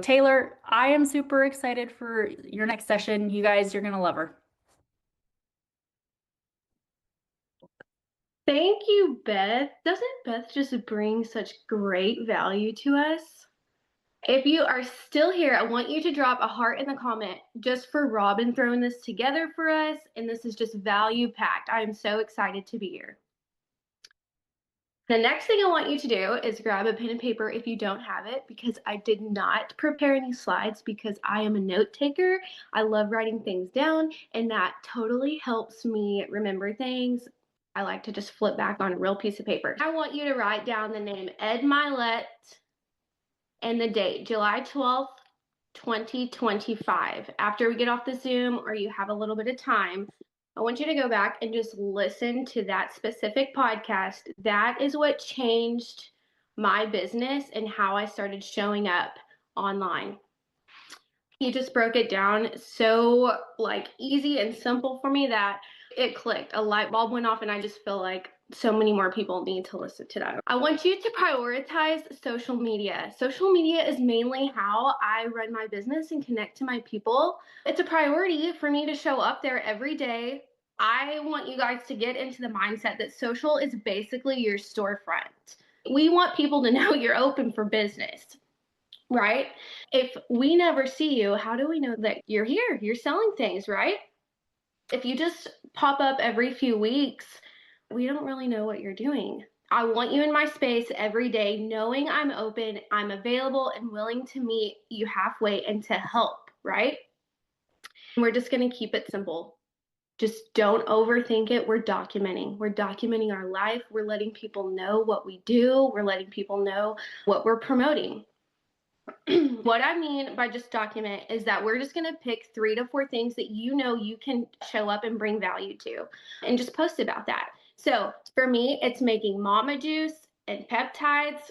Taylor, I am super excited for your next session. You guys, you're going to love her. Thank you, Beth. Doesn't Beth just bring such great value to us? If you are still here, I want you to drop a heart in the comment just for Robin throwing this together for us. And this is just value packed. I am so excited to be here. The next thing I want you to do is grab a pen and paper if you don't have it, because I did not prepare any slides because I am a note taker. I love writing things down, and that totally helps me remember things. I like to just flip back on a real piece of paper. I want you to write down the name Ed Milet and the date, July 12th, 2025. After we get off the Zoom or you have a little bit of time, I want you to go back and just listen to that specific podcast. That is what changed my business and how I started showing up online. He just broke it down so easy and simple for me that it clicked. A light bulb went off, and I just feel like so many more people need to listen to that. I want you to prioritize social media. Social media is mainly how I run my business and connect to my people. It's a priority for me to show up there every day. I want you guys to get into the mindset that social is basically your storefront. We want people to know you're open for business, right? If we never see you, how do we know that you're here? You're selling things, right? If you just pop up every few weeks, we don't really know what you're doing. I want you in my space every day, knowing I'm open, I'm available, and willing to meet you halfway and to help, right? We're just going to keep it simple. Just don't overthink it. We're documenting. We're documenting our life. We're letting people know what we do. We're letting people know what we're promoting. What I mean by just document is that we're just going to pick 3 to 4 things that you know you can show up and bring value to, and just post about that. So for me, it's making mama juice and peptides.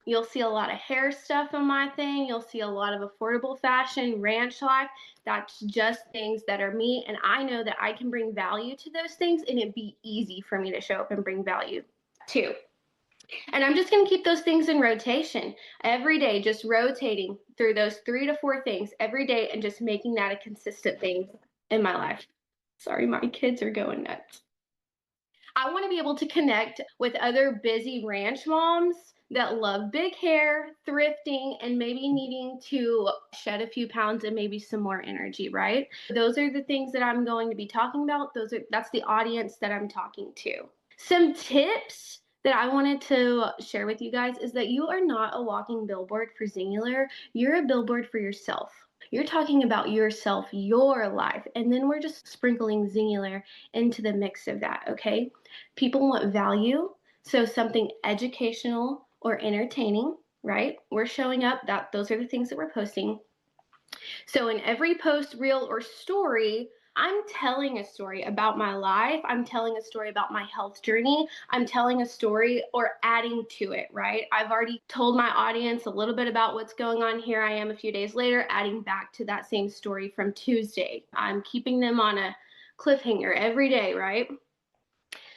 You'll see a lot of hair stuff on my thing. You'll see a lot of affordable fashion, ranch life. That's just things that are me, and I know that I can bring value to those things, and it'd be easy for me to show up and bring value too. And I'm just going to keep those things in rotation every day, just rotating through those 3 to 4 things every day and just making that a consistent thing in my life. Sorry, my kids are going nuts. I want to be able to connect with other busy ranch moms that love big hair, thrifting, and maybe needing to shed a few pounds and maybe some more energy, right? Those are the things that I'm going to be talking about. That's the audience that I'm talking to. Some tips that I wanted to share with you guys is that you are not a walking billboard for Singular. You're a billboard for yourself. You're talking about yourself, your life, and then we're just sprinkling Singular into the mix of that, okay? People want value, so something educational or entertaining, right? We're showing up, those are the things that we're posting. So in every post, reel, or story, I'm telling a story about my life. I'm telling a story about my health journey. I'm telling a story or adding to it, right? I've already told my audience a little bit about what's going on. Here I am a few days later, adding back to that same story from Tuesday. I'm keeping them on a cliffhanger every day, right?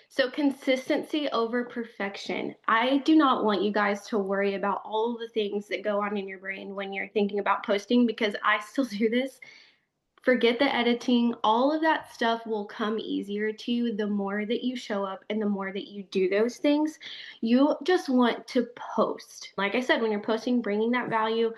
So consistency over perfection. I do not want you guys to worry about all the things that go on in your brain when you're thinking about posting, because I still do this. Forget the editing. All of that stuff will come easier to you the more that you show up and the more that you do those things. You just want to post. Like I said, when you're posting, bringing that value,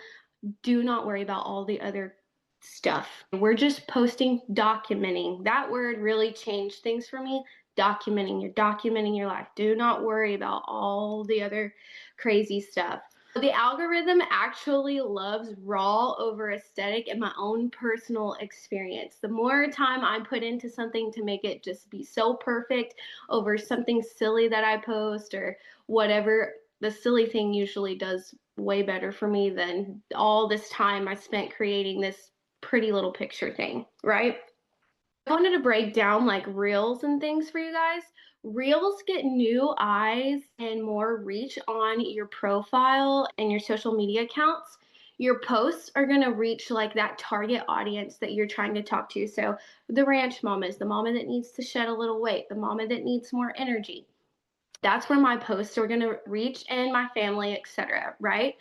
do not worry about all the other stuff. We're just posting, documenting. That word really changed things for me. Documenting. You're documenting your life. Do not worry about all the other crazy stuff. The algorithm actually loves raw over aesthetic and my own personal experience. The more time I put into something to make it just be so perfect over something silly that I post or whatever, the silly thing usually does way better for me than all this time I spent creating this pretty little picture thing, right? I wanted to break down like reels and things for you guys. Reels get new eyes and more reach on your profile and your social media accounts. Your posts are going to reach like that target audience that you're trying to talk to. So the ranch mamas, the mama that needs to shed a little weight, the mama that needs more energy. That's where my posts are going to reach, and my family, etc., right?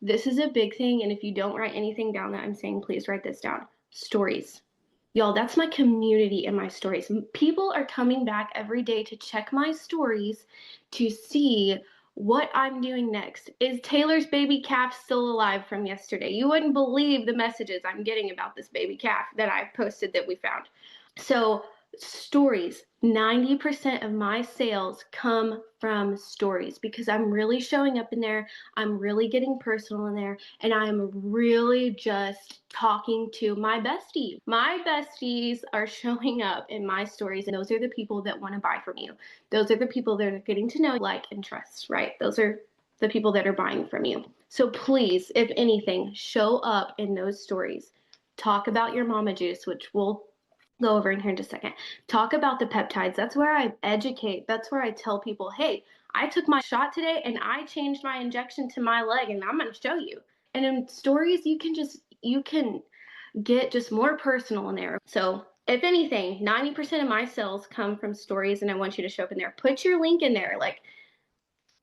This is a big thing, and if you don't write anything down that I'm saying, please write this down. Stories. Y'all, that's my community and my stories. People are coming back every day to check my stories to see what I'm doing next. Is Taylor's baby calf still alive from yesterday? You wouldn't believe the messages I'm getting about this baby calf that I posted that we found. So, stories. 90% of my sales come from stories because I'm really showing up in there. I'm really getting personal in there, and I'm really just talking to my bestie. My besties are showing up in my stories, and those are the people that want to buy from you. Those are the people that are getting to know, like, and trust, right? Those are the people that are buying from you. So please, if anything, show up in those stories. Talk about your mama juice, which we'll go over in here in just a second. Talk about the peptides. That's where I educate. That's where I tell people, hey, I took my shot today and I changed my injection to my leg, and I'm going to show you. And in stories, you can get just more personal in there. So if anything, 90% of my sales come from stories, and I want you to show up in there. Put your link in there. Like,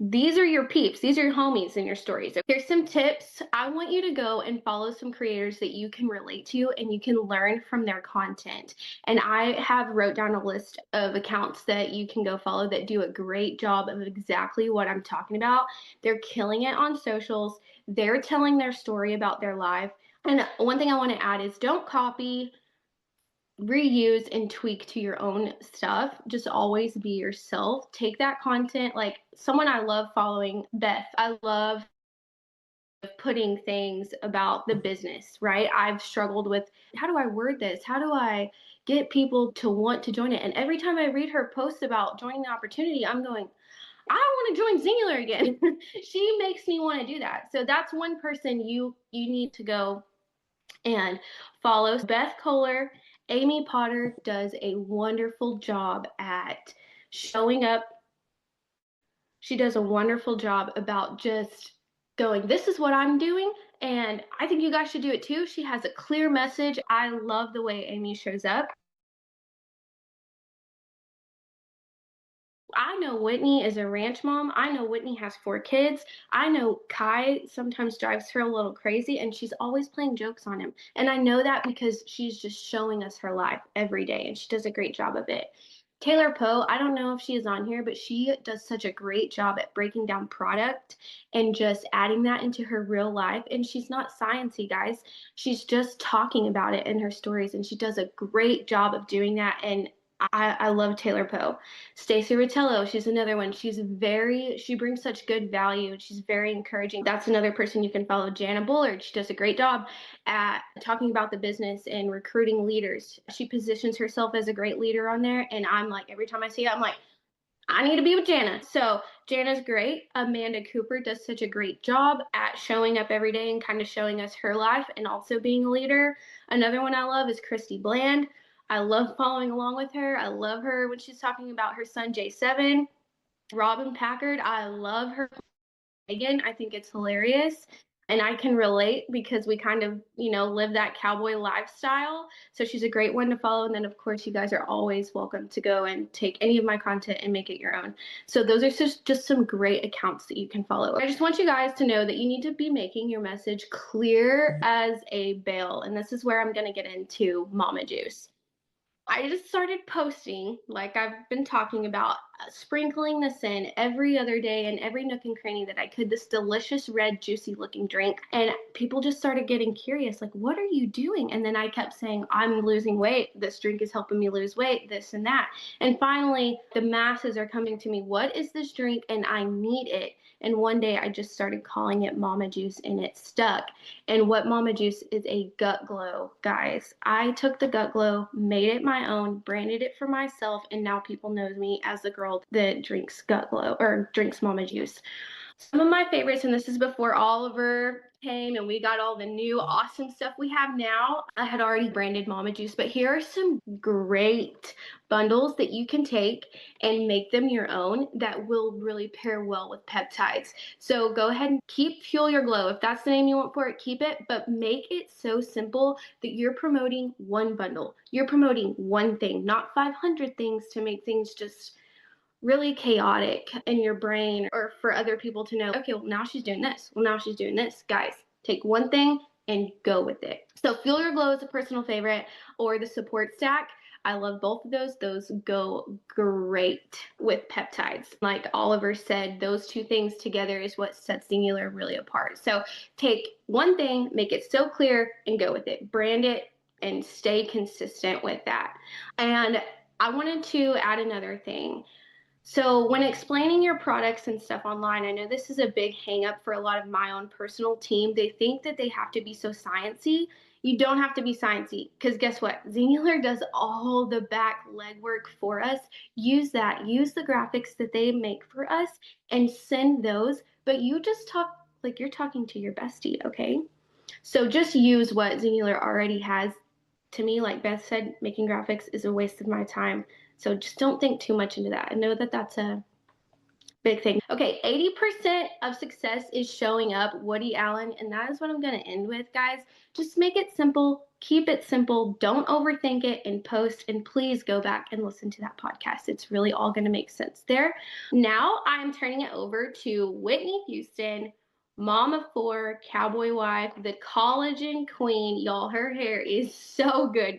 these are your peeps. These are your homies in your stories. Here's some tips. I want you to go and follow some creators that you can relate to and you can learn from their content. And I have wrote down a list of accounts that you can go follow that do a great job of exactly what I'm talking about. They're killing it on socials. They're telling their story about their life. And one thing I want to add is don't copy, reuse, and tweak to your own stuff. Just always be yourself. Take that content. Like, someone I love following, Beth, I love putting things about the business, right? I've struggled with, how do I word this? How do I get people to want to join it? And every time I read her post about joining the opportunity, I'm going, I want to join Singular again. She makes me want to do that. So that's one person you need to go and follow. Beth Kohler. Amy Potter does a wonderful job at showing up. She does a wonderful job about just going, this is what I'm doing, and I think you guys should do it too. She has a clear message. I love the way Amy shows up. I know Whitney is a ranch mom. I know Whitney has 4 kids. I know Kai sometimes drives her a little crazy, and she's always playing jokes on him. And I know that because she's just showing us her life every day, and she does a great job of it. Taylor Poe, I don't know if she is on here, but she does such a great job at breaking down product and just adding that into her real life. And she's not sciencey, guys. She's just talking about it in her stories, and she does a great job of doing that. And I love Taylor Poe. Stacey Rotello, she's another one. She brings such good value. She's very encouraging. That's another person you can follow. Jana Bullard, she does a great job at talking about the business and recruiting leaders. She positions herself as a great leader on there, and I'm like, every time I see it, I'm like, I need to be with Jana. So Jana's great. Amanda Cooper does such a great job at showing up every day and kind of showing us her life and also being a leader. Another one I love is Christy Bland. I love following along with her. I love her when she's talking about her son J7. Robin Packard, I love her. Again, I think it's hilarious. And I can relate because we kind of, live that cowboy lifestyle. So she's a great one to follow. And then, of course, you guys are always welcome to go and take any of my content and make it your own. So those are just some great accounts that you can follow. I just want you guys to know that you need to be making your message clear as a bell. And this is where I'm going to get into Mama Juice. I just started posting, like I've been talking about, sprinkling this in every other day in every nook and cranny that I could, this delicious red juicy looking drink. And people just started getting curious, like, what are you doing? And then I kept saying, I'm losing weight. This drink is helping me lose weight, this and that. And finally, the masses are coming to me, what is this drink? And I need it. And one day I just started calling it Mama Juice, and it stuck. And what Mama Juice is a gut glow, guys. I took the gut glow, made it my own, branded it for myself, and now people know me as the girl that drinks gut glow or drinks Mama Juice. Some of my favorites, and this is before Oliver came and we got all the new awesome stuff we have now. I had already branded Mama Juice, but here are some great bundles that you can take and make them your own that will really pair well with peptides. So go ahead and keep Fuel Your Glow. If that's the name you want for it, keep it, but make it so simple that you're promoting one bundle. You're promoting one thing, not 500 things to make things just really chaotic in your brain, or for other people to know, okay, well, now she's doing this. Well, now she's doing this. Guys, take one thing and go with it. So Fuel Your Glow is a personal favorite, or the support stack. I love both of those. Those go great with peptides. Like Oliver said, those two things together is what sets Singular really apart. So take one thing, make it so clear, and go with it. Brand it and stay consistent with that. And I wanted to add another thing. So when explaining your products and stuff online, I know this is a big hang up for a lot of my own personal team. They think that they have to be so sciencey. You don't have to be sciencey, because guess what? Singular does all the back legwork for us. Use that. Use the graphics that they make for us and send those. But you just talk like you're talking to your bestie, okay? So just use what Singular already has. To me, like Beth said, making graphics is a waste of my time. So just don't think too much into that. I know that that's a big thing. Okay, 80% of success is showing up, Woody Allen, and that is what I'm going to end with, guys. Just make it simple, keep it simple, don't overthink it, and post. And please go back and listen to that podcast. It's really all going to make sense there. Now I'm turning it over to Whitney Houston, mom of four, cowboy wife, the collagen queen. Y'all, her hair is so good.